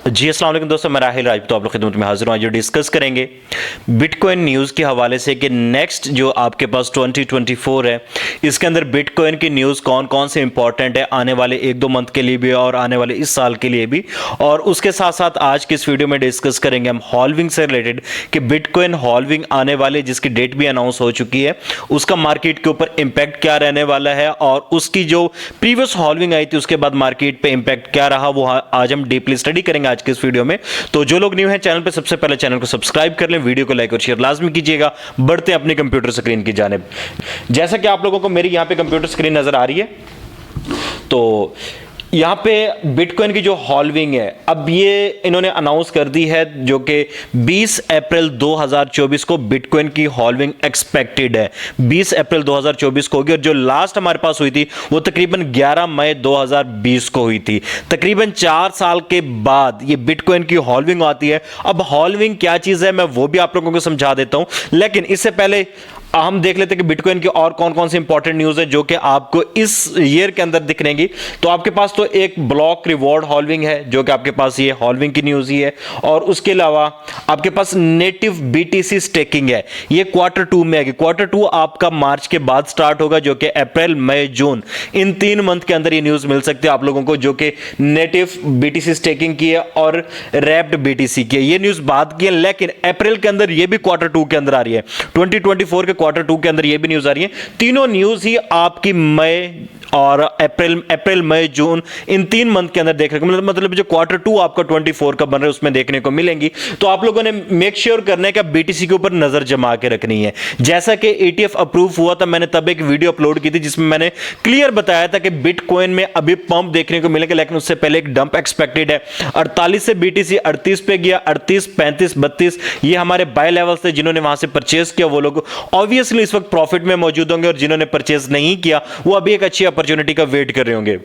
जी अस्सलाम वालेकुम दोस्तों, मैं राहिल राजपूत आप लोग खिदमत में हाजिर हूँ। आज जो डिस्कस करेंगे बिटकॉइन न्यूज़ के हवाले से कि नेक्स्ट जो आपके पास 2024 है इसके अंदर बिटकॉइन की न्यूज़ कौन कौन से इंपॉर्टेंट है आने वाले एक दो मंथ के लिए भी और आने वाले इस साल के लिए भी। और उसके साथ साथ आज की इस वीडियो में डिस्कस करेंगे हम हॉल्विंग से रिलेटेड कि बिटकॉइन हॉल्विंग आने वाले जिसकी डेट भी अनाउंस हो चुकी है उसका मार्केट के ऊपर इंपैक्ट क्या रहने वाला है और उसकी जो प्रीवियस हॉल्विंग आई थी उसके बाद मार्केट पे इंपैक्ट क्या रहा वो आज हम डीपली स्टडी करेंगे आज के इस वीडियो में। तो जो लोग न्यू हैं चैनल पे सबसे पहले चैनल को सब्सक्राइब कर लें, वीडियो को लाइक और शेयर लाजमी कीजिएगा। बढ़ते अपनी कंप्यूटर स्क्रीन की जानिब। जैसा कि आप लोगों को मेरी यहां पे कंप्यूटर स्क्रीन नजर आ रही है तो यहां पे बिटकॉइन की जो हॉल्विंग है अब ये इन्होंने अनाउंस कर दी है जो कि 20 अप्रैल 2024 को बिटकॉइन की हॉल्विंग एक्सपेक्टेड है। 20 अप्रैल 2024 को होगी और जो लास्ट हमारे पास हुई थी वो तकरीबन 11 मई 2020 को हुई थी। तकरीबन 4 साल के बाद ये बिटकॉइन की हॉल्विंग आती है। अब हॉल्विंग क्या चीज है मैं वो भी आप लोगों को समझा देता हूं, लेकिन इससे पहले हम देख लेते हैं कि बिटकॉइन की और कौन कौन सी इंपॉर्टेंट न्यूज है जो कि आपको इस ईयर के अंदर दिख रहेंगी। तो आपके पास तो एक ब्लॉक रिवॉर्ड हॉल्विंग है जो कि आपके पास ये हॉल्विंग की न्यूज ही है, और उसके अलावा आपके पास नेटिव बीटीसी स्टेकिंग है, ये Q2 में आएगी। Q2 आपका मार्च के बाद स्टार्ट होगा जो कि अप्रैल मई जून इन 3 मंथ के अंदर ये न्यूज मिल सकती है आप लोगों को जो कि नेटिव बीटीसी स्टेकिंग की है और रैप्ड बीटीसी की है। ये न्यूज बाद की है लेकिन अप्रैल के अंदर ये भी Q2 के अंदर आ रही है। 2024 के Q2 के अंदर ये भी न्यूज आ रही है। तीनों न्यूज ही आपकी मई और अप्रैल मई जून इन 3 मंथ के अंदर देखने को मतलब जो Q2 आपका 24 का बन रहा है उसमें देखने को मिलेंगी। तो आप लोगों ने मेक श्योर करना है कि बीटीसी के ऊपर नजर जमा के रखनी है। जैसा कि ETF अप्रूव हुआ था मैंने तब एक वीडियो अपलोड की थी जिसमें मैंने क्लियर बताया था कि बिटकॉइन में अभी पंप देखने को मिलेगा लेकिन उससे पहले एक डंप एक्सपेक्टेड है। 48 से बीटीसी 38 पे गया, 38, 35, 32 ये हमारे बाय लेवल्स थे। जिन्होंने वहां से परचेज किया वो लोग ऑब्वियसली इस वक्त प्रॉफिट में मौजूद होंगे और जिन्होंने परचेज नहीं किया वो अभी एक अच्छी अपॉर्चुनिटी का वेट कर रहे होंगे।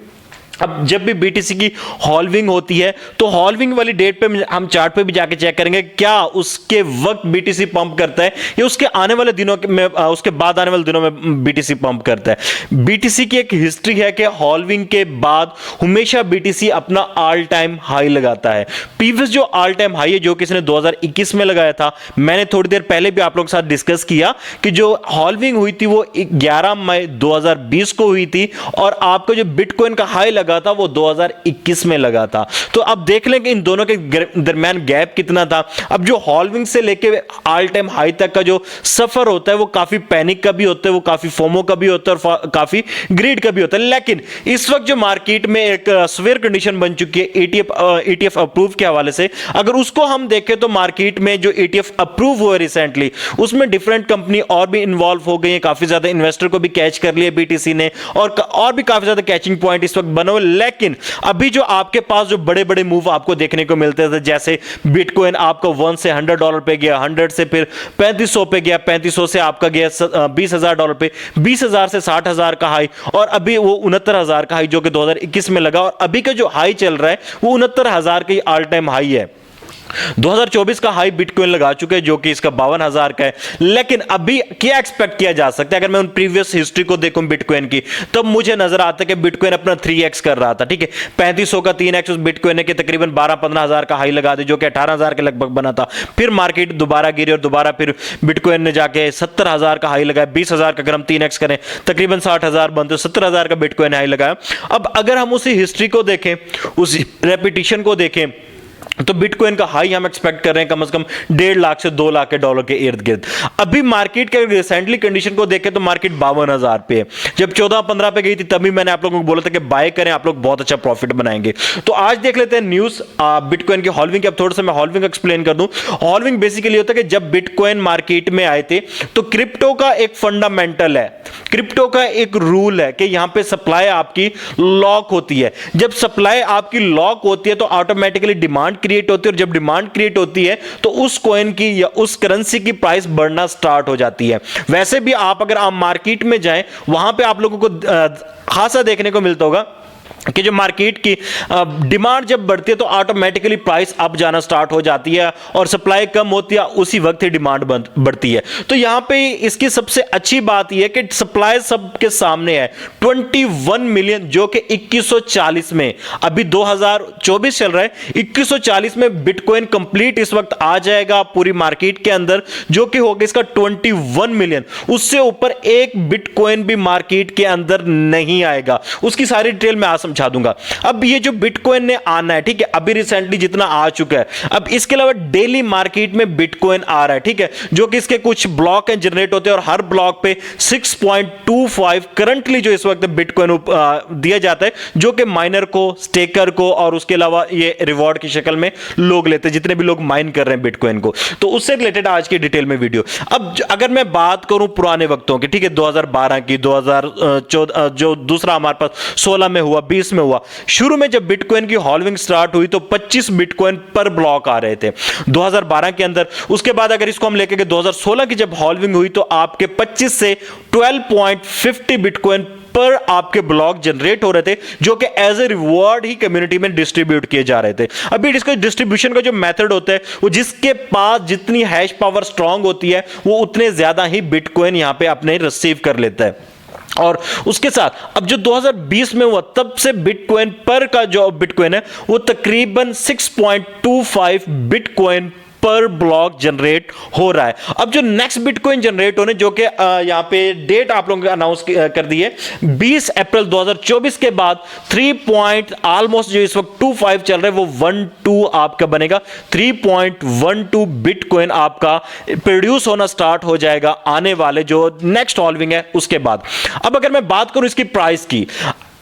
अब जब भी बीटीसी की हॉल्विंग होती है तो हॉल्विंग वाली डेट पे हम चार्ट पे भी जाके चेक करेंगे क्या उसके वक्त बीटीसी पंप करता है या उसके आने वाले दिनों में उसके बाद आने वाले दिनों में बीटीसी पंप करता है। बीटीसी की एक हिस्ट्री है कि हॉल्विंग के बाद हमेशा बीटीसी अपना ऑल टाइम हाई लगाता है। प्रीवियस जो ऑल टाइम हाई है जो किसी ने 2021 में लगाया था, मैंने थोड़ी देर पहले भी आप लोगों के साथ डिस्कस किया कि जो हॉल्विंग हुई थी वो 11 मई 2020 को हुई थी और आपका जो बिटकॉइन का हाई लगा था वो 2021 में लगा था। तो अब देख लें कि इन दोनों के दरमियान गैप कितना था। अब जो हॉल्विंग से लेके ऑल टाइम हाई तक का जो सफर होता है वो काफी पैनिक का भी होता है, वो काफी फोमो का भी होता है और काफी ग्रीड का भी होता है। लेकिन इस वक्त जो मार्केट में एक स्वेयर कंडीशन बन चुकी है ETF अप्रूव के हवाले से, अगर उसको हम देखें तो मार्केट में जो ETF अप्रूव हुआ रिसेंटली उसमें डिफरेंट कंपनी और भी इन्वॉल्व हो गई है। काफी ज्यादा इन्वेस्टर को भी कैच कर लिया बीटीसी ने और भी काफी ज्यादा कैचिंग पॉइंट इस वक्त बना हुआ। लेकिन अभी जो आपके पास जो बड़े बड़े मूव आपको देखने को मिलते थे जैसे बिटकॉइन आपका $1 से $100 पे गया, 100 से फिर 3500 पे गया, 3500 से आपका गया $20,000 पे, 20,000 से 60,000 का हाई और अभी वो 69,000 का हाई जो कि 2021 में लगा और अभी का जो हाई चल रहा है वो 69,000 का ऑल टाइम हाई है। 2024 का हाई बिटकॉइन लगा चुके हैं जो कि इसका 52,000 का है। लेकिन अभी क्या एक्सपेक्ट किया जा सकता है अगर मैं उन प्रीवियस हिस्ट्री को देखूं बिटकॉइन की तब मुझे नजर आता है कि बिटकॉइन अपना 3x कर रहा था। ठीक है, 3500 का 3x उस बिटकॉइन ने के तकरीबन 12-15,000 का हाई लगा दे जो कि 18,000 के लगभग बना था। फिर मार्केट दोबारा गिरी और दोबारा फिर बिटकॉइन ने जाके 70,000 का हाई लगाया। 20,000 का अगर हम 3x करें तकरीबन 60,000 बनते, 70,000 का बिटकॉइन हाई लगाया। अब अगर हम उसी हिस्ट्री को देखें, उस रेपिटेशन को देखें तो बिटकॉइन का हाई हम एक्सपेक्ट कर रहे हैं कम से कम 1.5 लाख से 2 लाख के डॉलर के इर्द गिर्द। अभी मार्केट के रिसेंटली कंडीशन को देखें तो मार्केट 52,000 पे है। जब 14-15 पे गई थी तभी मैंने आप लोगों को बोला था कि बाय करें, आप लोग बहुत अच्छा प्रॉफिट बनाएंगे। तो आज देख लेते हैं न्यूज बिटकॉइन की हॉल्विंग की। अब थोड़ा सा मैं हॉल्विंग एक्सप्लेन कर दूं। हॉल्विंग बेसिकली होता है कि जब बिटकॉइन मार्केट में आए थे तो क्रिप्टो का एक फंडामेंटल है, क्रिप्टो का एक रूल है कि यहां पे सप्लाई आपकी लॉक होती है। जब सप्लाई आपकी लॉक होती है तो ऑटोमेटिकली डिमांड क्रिएट होती है और जब डिमांड क्रिएट होती है तो उस कॉइन की या उस करेंसी की प्राइस बढ़ना स्टार्ट हो जाती है। वैसे भी आप अगर आप मार्केट में जाएं वहां पे आप लोगों को खासा देखने को मिलता होगा कि जो मार्केट की डिमांड जब बढ़ती है तो ऑटोमेटिकली प्राइस अप जाना स्टार्ट हो जाती है और सप्लाई कम होती है, उसी वक्त ही डिमांड बढ़ती है। तो यहां पे इसकी सबसे अच्छी बात यह है कि सप्लाई सबके सामने है 21 मिलियन, जो कि 2140 में, अभी 2024 चल रहा है, 2140 में बिटकॉइन कंप्लीट इस वक्त आ जाएगा पूरी मार्केट के अंदर, जो कि होगा इसका 21 मिलियन। उससे ऊपर एक बिटकॉइन भी मार्केट के अंदर नहीं आएगा। उसकी सारी डिटेल में समझा दूंगा। अब ये जो बिटकॉइन ने आना है, ठीक है, अभी रिसेंटली जितना आ चुका है, अब इसके अलावा डेली मार्केट में बिटकॉइन आ रहा है, ठीक है, जो कि इसके कुछ ब्लॉक जनरेट होते हैं और हर ब्लॉक पे 6.25 करंटली जो इस वक्त बिटकॉइन दिया जाता है, जो कि माइनर को, स्टेकर को और उसके अलावा ये रिवॉर्ड की शक्ल में लोग लेते हैं, जितने भी लोग माइन कर रहे हैं बिटकॉइन को। तो उससे रिलेटेड आज की डिटेल में वीडियो। अब अगर मैं बात करूं पुराने वक्तों की, ठीक है, 2012 की, 2014 जो दूसरा हमारे पास 16 में हुआ, 20 में हुआ, शुरू में जब बिटकॉइन की हॉल्विंग स्टार्ट हुई तो 25 बिटकॉइन पर ब्लॉक आ रहे थे 2012 के अंदर। उसके बाद अगर इसको हम लेके 2016 की जब हॉल्विंग हुई तो आपके 25 से 12.50 बिटकॉइन पर आपके ब्लॉक जनरेट हो रहे थे, जो कि एज ए रिवॉर्ड ही कम्युनिटी में डिस्ट्रीब्यूट किए जा रहे थे। अभी इसका डिस्ट्रीब्यूशन का जो मेथड होता है, वो जिसके पास जितनी हैश पावर स्ट्रांग होती है वो उतने ज्यादा ही बिटकॉइन यहां पे अपने रिसीव कर लेता है। और उसके साथ अब जो 2020 में हुआ, तब से बिटकॉइन पर का जो बिटकॉइन है वो तकरीबन 6.25 बिटकॉइन पर ब्लॉक जनरेट हो रहा है। अब जो नेक्स्ट बिटकॉइन जनरेट होने, जो कि यहां पे डेट आप लोगों ने अनाउंस कर दी है 20 अप्रैल 2024 के बाद 3 ऑलमोस्ट जो इस वक्त 25 चल रहा है वो 12 आपका बनेगा। 3.12 बिटकॉइन आपका प्रोड्यूस होना स्टार्ट हो जाएगा आने वाले जो नेक्स्ट हॉल्विंग है उसके बाद। अब अगर मैं बात करूं इसकी प्राइस की,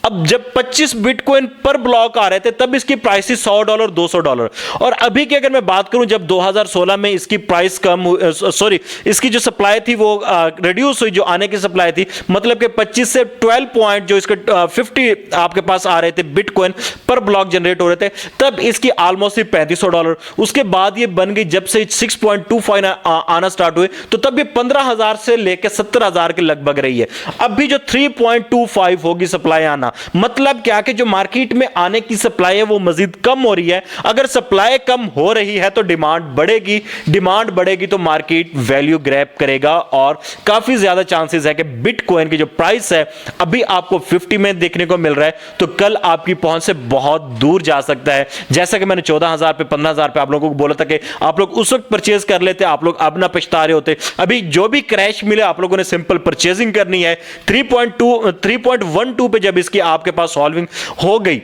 अब जब 25 बिटकॉइन पर ब्लॉक आ रहे थे तब इसकी प्राइस थी $100 $200, और अभी की अगर मैं बात करूं जब 2016 में इसकी प्राइस कम, सॉरी इसकी जो सप्लाई थी वो रिड्यूस हुई, जो आने की सप्लाई थी, मतलब कि 25 से 12 पॉइंट जो इसके 50 आपके पास आ रहे थे बिटकॉइन पर ब्लॉक जनरेट हो रहे थे, तब इसकी ऑलमोस्ट $3500। उसके बाद ये बन गई, जब से 6.25 आना स्टार्ट हुए तो तब ये 15,000 से लेकर 70,000 के लगभग रही है। अब भी जो 3.25 होगी सप्लाई आना, मतलब क्या कि जो मार्केट में आने की सप्लाई है वो मजीद कम हो रही है। अगर सप्लाई कम हो रही है तो डिमांड बढ़ेगी, डिमांड बढ़ेगी तो मार्केट वैल्यू ग्रैब करेगा, और काफी ज्यादा चांसेस है कि बिटकॉइन की जो प्राइस है अभी आपको 50 में देखने को मिल रहा है, तो कल आपकी पहुंच से बहुत दूर जा सकता है। जैसा कि मैंने 14,000 पे, 15,000 पे आप लोगों को बोला था कि आप लोग उस वक्त परचेज कर लेते, आप लोग अब ना पछता रहे होते। अभी जो भी क्रैश मिले आप लोगों ने सिंपल परचेजिंग करनी है। 3.12 पे जब इसकी आपके पास सॉल्विंग हो गई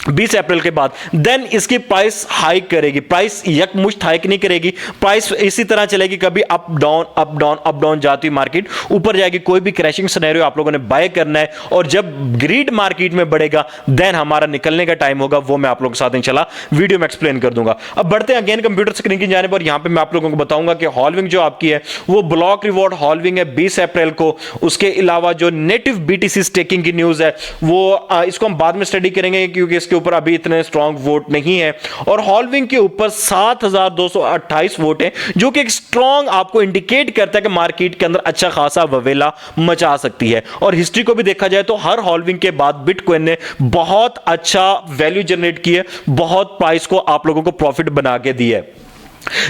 20 अप्रैल के बाद, देन इसकी प्राइस हाइक करेगी। प्राइस यकमुश्त हाइक नहीं करेगी, प्राइस इसी तरह चलेगी, कभी up down up down up down जाती मार्केट, ऊपर जाएगी। कोई भी क्रैशिंग सिनेरियो आप लोगों ने बाय करना है, और जब ग्रीड मार्केट में बढ़ेगा देन हमारा निकलने का टाइम होगा, वो मैं आप लोगों के साथ इंशाल्लाह वीडियो में एक्सप्लेन कर दूंगा। अब बढ़ते हैं अगेन कंप्यूटर स्क्रीन की जाने पर। यहां पर मैं आप लोगों को बताऊंगा कि हॉल्विंग जो आपकी है वो ब्लॉक रिवॉर्ड हॉल्विंग है 20 अप्रैल को। उसके अलावा जो नेटिव बीटीसी स्टेकिंग की न्यूज है वो इसको हम बाद में स्टडी करेंगे, क्योंकि इसके ऊपर अभी इतने स्ट्रॉन्ग वोट नहीं है। और हॉल्विंग के ऊपर 7,228 वोट है, जो कि एक स्ट्रॉन्ग आपको इंडिकेट करता है कि मार्केट के अंदर अच्छा खासा ववेला मचा सकती है। और हिस्ट्री को भी देखा जाए तो हर हॉल्विंग के बाद बिटकॉइन ने बहुत अच्छा वैल्यू जनरेट की है, बहुत प्राइस को आप लोगों को प्रॉफिट बना के दी है।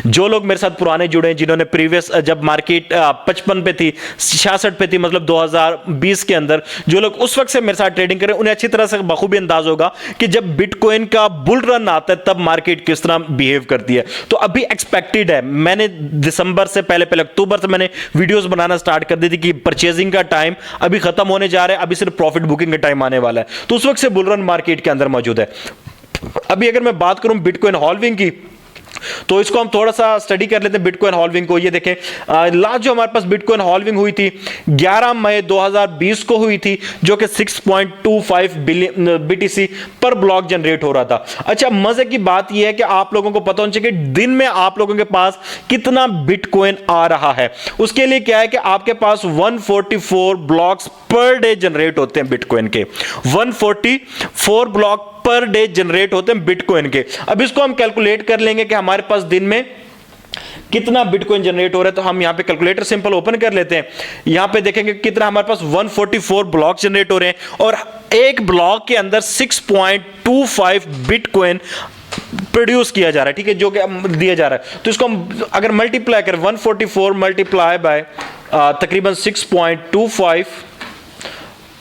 जो लोग मेरे साथ पुराने जुड़े हैं, जिन्होंने प्रीवियस जब मार्केट 55 पे थी, 66 पे थी, मतलब 2020 के अंदर, जो लोग उस वक्त से मेरे साथ ट्रेडिंग करें उन्हें अच्छी तरह से बखूबी अंदाज होगा कि जब बिटकॉइन का बुल रन आता है तब मार्केट किस तरह बिहेव करती है। तो अभी एक्सपेक्टेड है, मैंने दिसंबर से पहले अक्टूबर से मैंने वीडियोस बनाना स्टार्ट कर दी थी कि परचेजिंग का टाइम अभी खत्म होने जा रहा है, अभी सिर्फ प्रॉफिट बुकिंग का टाइम आने वाला है। तो उस वक्त से बुल रन मार्केट के अंदर मौजूद है। अभी अगर मैं बात करूं बिटकॉइन हॉल्विंग की, तो इसको हम थोड़ा सा स्टडी कर लेते हैं बिटकॉइन हॉल्विंग को। ये देखें, लास्ट जो हमारे पास बिटकॉइन हॉल्विंग हुई थी 11 मई 2020 को हुई थी, जो कि 6.25 बिलियन बीटीसी पर ब्लॉक जनरेट हो रहा था। अच्छा, मजे की बात यह है कि आप लोगों को पता होना चाहिए कि दिन में आप लोगों के पास कितना बिटकॉइन आ रहा है। उसके लिए क्या है कि आपके पास 144 ब्लॉक्स पर डे जनरेट होते हैं बिटकॉइन के, 144 ब्लॉक पर डे जनरेट होते हैं बिटकॉइन के। अब इसको हम कैलकुलेट कर लेंगे कि हमारे पास दिन में कितना बिटकॉइन जनरेट हो रहा है, तो हम यहां पे कैलकुलेटर सिंपल ओपन कर लेते हैं। यहां पे देखेंगे कितना हमारे पास 144 ब्लॉक जनरेट हो रहे हैं और एक ब्लॉक के अंदर 6.25 बिटकॉइन प्रोड्यूस किया जा रहा है, ठीक है, जो कि दिया जा रहा है। तो इसको हम अगर मल्टीप्लाई करें 144 मल्टीप्लाई बाय तकरीबन 6.25,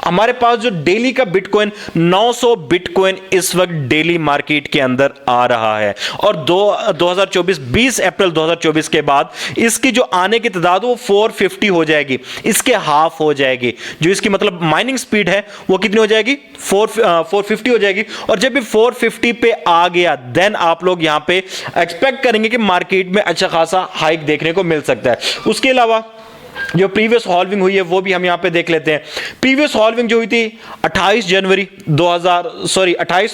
हमारे पास जो डेली का बिटकॉइन 900 बिटकॉइन इस वक्त डेली मार्केट के अंदर आ रहा है। और 20 अप्रैल 2024 के बाद इसकी जो आने की तादाद वो 450 हो जाएगी, इसके हाफ हो जाएगी। जो इसकी मतलब माइनिंग स्पीड है वो कितनी हो जाएगी, 450 हो जाएगी। और जब भी 450 पे आ गया देन आप लोग यहां पे एक्सपेक्ट करेंगे कि मार्केट में अच्छा खासा हाइक देखने को मिल सकता है। उसके अलावा जो प्रीवियस हॉल्विंग हुई है वो भी हम यहां पे देख लेते हैं। प्रीवियस हॉल्विंग जो हुई थी 28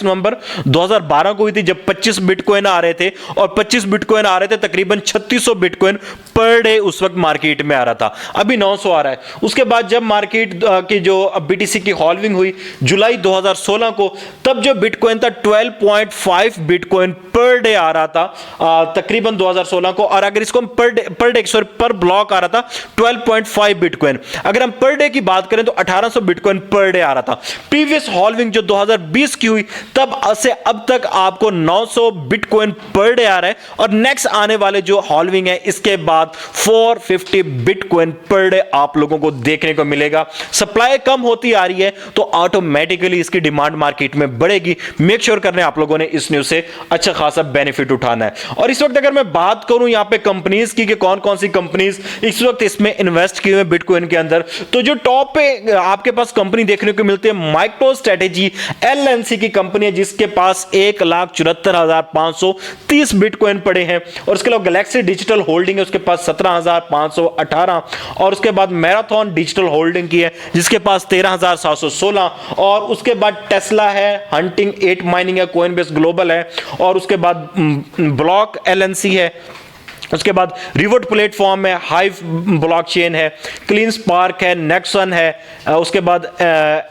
नवंबर 2012 को हुई थी, जब 25 बिटकॉइन आ रहे थे और 25 बिटकॉइन आ रहे थे तकरीबन 3600 बिटकॉइन पर डे उस वक्त मार्केट में आ रहा था। अभी 900 आ रहा है। उसके बाद जब मार्केट की जो बीटीसी की हॉल्विंग हुई जुलाई 2016 को, तब जो बिटकॉइन था 12.5 बिटकॉइन पर डे आ रहा था तकरीबन 2016 को। और अगर इसको हम पर ब्लॉक आ रहा था 12.5 बिटकॉइन। अगर हम पर डे की बात करें तो 1800 बिटकॉइन पर डे आ रहा था। प्रीवियस हॉल्विंग जो 2020 की हुई तब से अब तक आपको 900 बिटकॉइन पर डे आ रहा है। और नेक्स्ट आने वाले जो हॉल्विंग है इसके बाद 450 बिटकॉइन पर डे आप लोगों को देखने को मिलेगा। सप्लाई कम होती आ रही है तो ऑटोमेटिकली इसकी डिमांड मार्केट में बढ़ेगी। मेक श्योर करने आप लोगों ने इस न्यूज से अच्छा खासा बेनिफिट उठाना है। और इस वक्त अगर मैं बात करूं यहां पे कंपनीज की कि कौन कौन सी कंपनीज इस वक्त इसमें इन्वेस्ट किए हुए बिटकॉइन के अंदर, तो जो टॉप पे आपके पास कंपनी देखने को मिलती है माइक्रो स्ट्रेटेजी एलएनसी की कंपनी है, जिसके पास 1,74,530 बिटकॉइन पड़े हैं। और उसके अलावा गैलेक्सी डिजिटल होल्डिंग है, उसके पास 17,518। और उसके बाद मैराथन डिजिटल होल्डिंग की है जिसके पास 13,716। और उसके बाद टेस्ला है, हंटिंग 8 माइनिंग है, कोइनबेस ग्लोबल है। और उसके बाद ब्लॉक एलएनसी है। उसके बाद रिवर्ट प्लेटफॉर्म है, हाइव ब्लॉकचेन है, क्लीन स्पार्क है, नेक्सन है, उसके बाद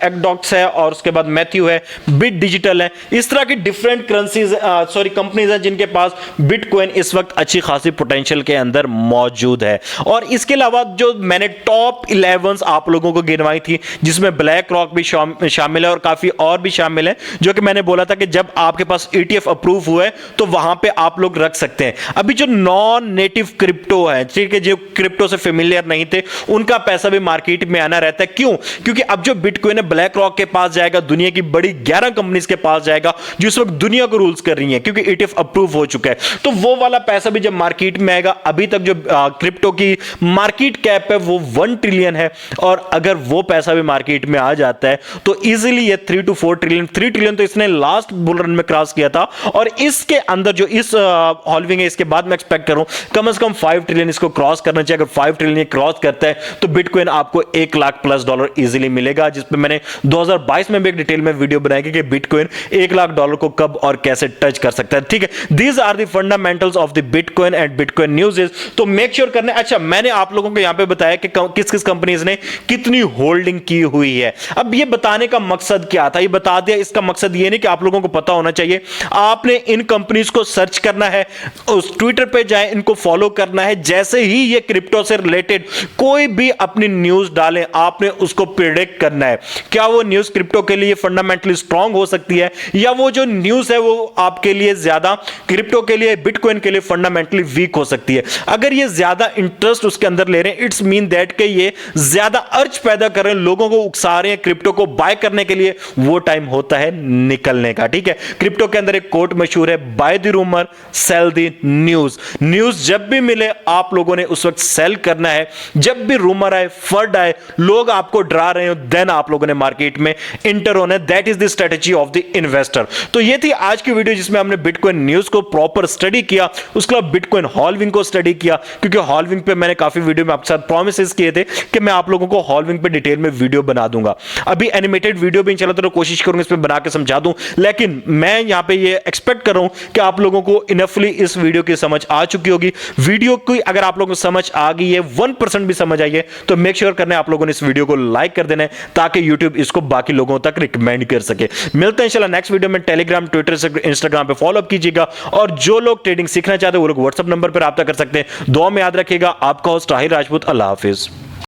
एक्डॉक्स है, और उसके बाद मैथ्यू है, बिट डिजिटल है। इस तरह की डिफरेंट कंपनीज हैं जिनके पास बिटकॉइन इस वक्त अच्छी खासी पोटेंशियल के अंदर मौजूद है। और इसके अलावा जो मैंने टॉप 11 आप लोगों को गिनवाई थी, जिसमें ब्लैक रॉक भी शामिल है और काफी और भी शामिल है, जो कि मैंने बोला था कि जब आपके पास ETF अप्रूव हुआ है तो वहां पे आप लोग रख सकते हैं। अभी जो नॉन नेटिव क्रिप्टो है, ठीक है, जो क्रिप्टो से फेमिलियर नहीं थे उनका पैसा भी मार्केट में आना रहता है। क्यों? क्योंकि अब जो बिटकॉइन है ब्लैक रॉक के पास जाएगा, दुनिया की बड़ी 11 कंपनीज के पास जाएगा जो इस वक्त दुनिया को रूल्स कर रही है, क्योंकि ETF अप्रूव हो चुका है। तो वो वाला पैसा भी जब मार्केट में आएगा, अभी तक जो क्रिप्टो की मार्केट कैप है वो 1 ट्रिलियन है, और अगर वो पैसा भी मार्केट में आ जाता है तो इजीली ये 3 to 4 ट्रिलियन, 3 ट्रिलियन तो इसने लास्ट बुल रन में क्रॉस किया था। और इसके अंदर जो इस हॉल्विंग है इसके बाद मैं एक्सपेक्ट करूं कम से कम 5 ट्रिलियन इसको क्रॉस करना चाहिए। अगर 5 ट्रिलियन क्रॉस करता है तो बिटकॉइन आपको $1 लाख प्लस इजीली मिलेगा, जिसपे मैंने 2022 में भी एक डिटेल में वीडियो बनाई कि बिटकॉइन $1 लाख को कब और कैसे टच कर सकता है। ठीक है, these are the fundamentals of the bitcoin and bitcoin news. तो मेक श्योर करना। अच्छा, मैंने आप लोगों को यहां पे बताया कि किस किस कंपनीज ने कितनी होल्डिंग की हुई है। अब ये बताने का मकसद क्या था, ये बता दिया। इसका मकसद ये नहीं कि आप लोगों को पता होना चाहिए, आपने इन कंपनीज को सर्च करना है, उस ट्विटर पे जाए, इनको फॉलो करना है। जैसे ही ये क्रिप्टो से रिलेटेड कोई भी अपनी न्यूज डालें आपने उसको प्रेडिक्ट करना है। क्या वो न्यूज क्रिप्टो के लिए फंडामेंटली स्ट्रांग हो सकती है, या वो जो न्यूज है वो आपके लिए ज्यादा, क्रिप्टो के लिए, बिटकॉइन के लिए फंडामेंटली वीक हो सकती है। अगर ये ज्यादा इंटरेस्ट उसके अंदर ले रहे हैं, इट्स मीन दैट कि ये ज्यादा अर्ज पैदा कर रहे हैं, लोगों को उकसा रहे हैं क्रिप्टो को बाय करने के लिए, वो टाइम होता है निकलने का। ठीक है, क्रिप्टो के अंदर एक कोट मशहूर है, by the rumour cell the news. News जब भी मिले आप लोगों ने उस वक्त सेल करना है। जब भी रूमर आए, फर्ड आए, लोग आपको डरा रहे हो, देन आप लोगों ने मार्केट में इंटर होना है। That is the strategy of the investor. तो ये थी आज की वीडियो जिसमें हमने बिटकॉइन न्यूज को प्रॉपर स्टडी किया, उसके बाद बिटकॉइन हॉल्विंग को स्टडी किया, क्योंकि हॉल्विंग पे मैंने काफी वीडियो में आपके साथ प्रॉमिसेस किए थे कि मैं आप लोगों को हॉल्विंग पे डिटेल में वीडियो बना दूंगा। अभी एनिमेटेड वीडियो भी इंशाल्लाह तो कोशिश करूंगा इसमें बना के समझा दूं, लेकिन मैं यहां पे ये एक्सपेक्ट कर रहा हूं कि आप लोगों को इनफली इस वीडियो की समझ आ चुकी चुकी होगी। वीडियो की अगर आप लोगों को समझ आ गई है, 1% भी समझ आई है, तो मेक श्योर करना है आप लोगों ने इस वीडियो को लाइक कर देना है ताकि यूट्यूब इसको बाकी लोगों तक रिकमेंड कर सके। मिलते हैं इंशाल्लाह नेक्स्ट वीडियो में। टेलीग्राम, ट्विटर, इंस्टाग्राम पे फॉलो अप कीजिएगा और जो लोग ट्रेडिंग सीखना चाहते हैं वो लोग व्हाट्सएप नंबर पर रब्ता कर सकते हैं। दुआ में याद रखिएगा। आपका होस्ट ताहिर राजपूत। अल्लाह हाफिज।